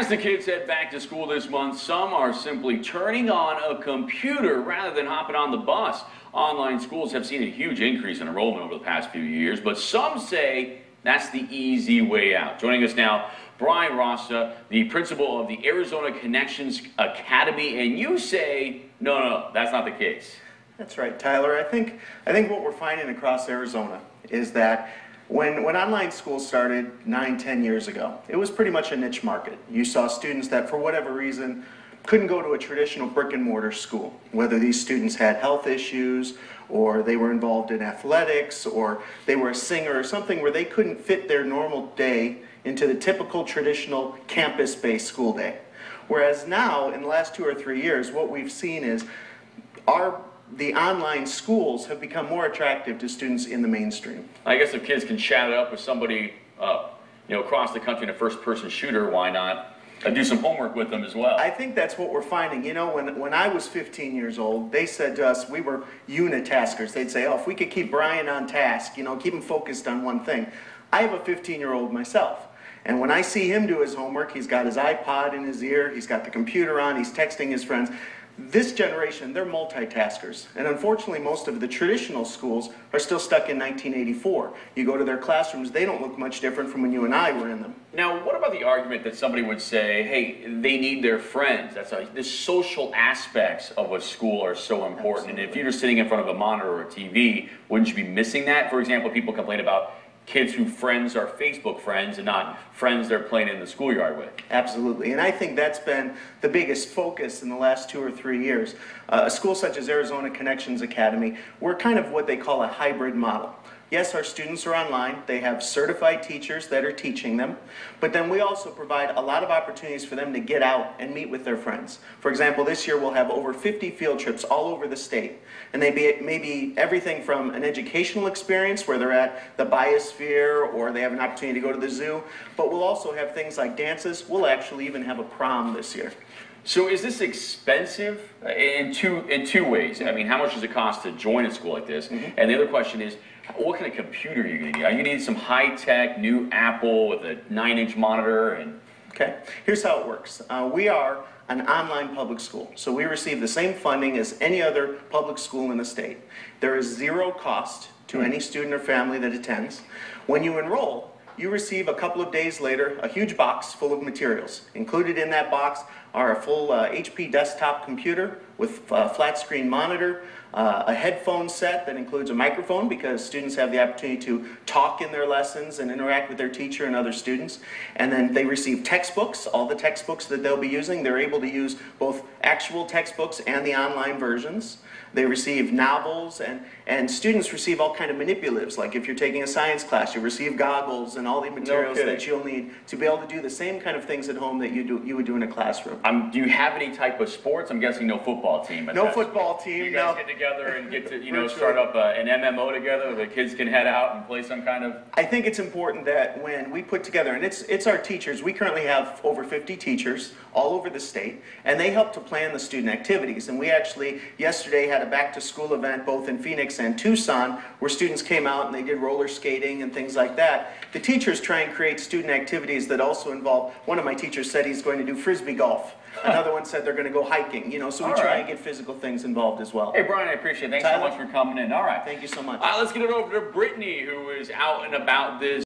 As the kids head back to school this month, some are simply turning on a computer rather than hopping on the bus. Online schools have seen a huge increase in enrollment over the past few years, but some say that's the easy way out. Joining us now, Brian Rasta, the principal of the Arizona Connections Academy, and you say, no, that's not the case. That's right, Tyler. I think what we're finding across Arizona is that when online schools started 9-10 years ago, it was pretty much a niche market. You saw students that, for whatever reason, couldn't go to a traditional brick and mortar school, whether these students had health issues or they were involved in athletics or they were a singer or something where they couldn't fit their normal day into the typical traditional campus-based school day. Whereas now, in the last 2 or 3 years, what we've seen is the online schools have become more attractive to students in the mainstream. I guess if kids can chat it up with somebody across the country in a first-person shooter, why not do some homework with them as well? I think that's what we're finding. You know, when I was 15 years old, they said to us, we were unitaskers. They'd say, oh, if we could keep Brian on task, keep him focused on one thing. I have a 15-year-old myself. And when I see him do his homework, he's got his iPod in his ear, he's got the computer on, he's texting his friends. This generation, they're multitaskers. And unfortunately, most of the traditional schools are still stuck in 1984. You go to their classrooms, they don't look much different from when you and I were in them. Now, what about the argument that somebody would say, hey, they need their friends? The social aspects of a school are so important. Absolutely. And if you're just sitting in front of a monitor or a TV, wouldn't you be missing that? For example, people complain about kids whose friends are Facebook friends and not friends they're playing in the schoolyard with. Absolutely, and I think that's been the biggest focus in the last 2 or 3 years. A school such as Arizona Connections Academy, we're kind of what they call a hybrid model. Yes, our students are online, they have certified teachers that are teaching them, but then we also provide a lot of opportunities for them to get out and meet with their friends. For example, this year we'll have over 50 field trips all over the state, and they may be everything from an educational experience where they're at the biosphere or they have an opportunity to go to the zoo, but we'll also have things like dances. We'll actually even have a prom this year. So is this expensive in two ways? I mean, how much does it cost to join a school like this? Mm-hmm. And the other question is, what kind of computer are you going to need? Are you going to need some high-tech, new Apple with a 9-inch monitor? Okay, here's how it works. We are an online public school, so we receive the same funding as any other public school in the state. There is zero cost to any student or family that attends. When you enroll, you receive a couple of days later a huge box full of materials. Included in that box are a full HP desktop computer with a flat screen monitor, a headphone set that includes a microphone because students have the opportunity to talk in their lessons and interact with their teacher and other students. And then they receive textbooks, all the textbooks that they'll be using. They're able to use both actual textbooks and the online versions. They receive novels, and students receive all kind of manipulatives, like if you're taking a science class, you receive goggles and all the materials that you'll need to be able to do the same kind of things at home that you would do in a classroom. Do you have any type of sports? I'm guessing no football team. No football team. You guys get together and get to start up an MMO together where the kids can head out and play some kind of... I think it's important that when we put together, and it's our teachers, we currently have over 50 teachers all over the state, and they help to plan the student activities. And we actually yesterday had a back-to-school event both in Phoenix and Tucson where students came out and they did roller skating and things like that. The teachers try and create student activities that also involve, one of my teachers said he's going to do frisbee golf. Another one said they're going to go hiking, so we try and get physical things involved as well. Hey, Brian, I appreciate it. Thanks so much for coming in. All right. Thank you so much. Let's get it over to Brittany, who is out and about this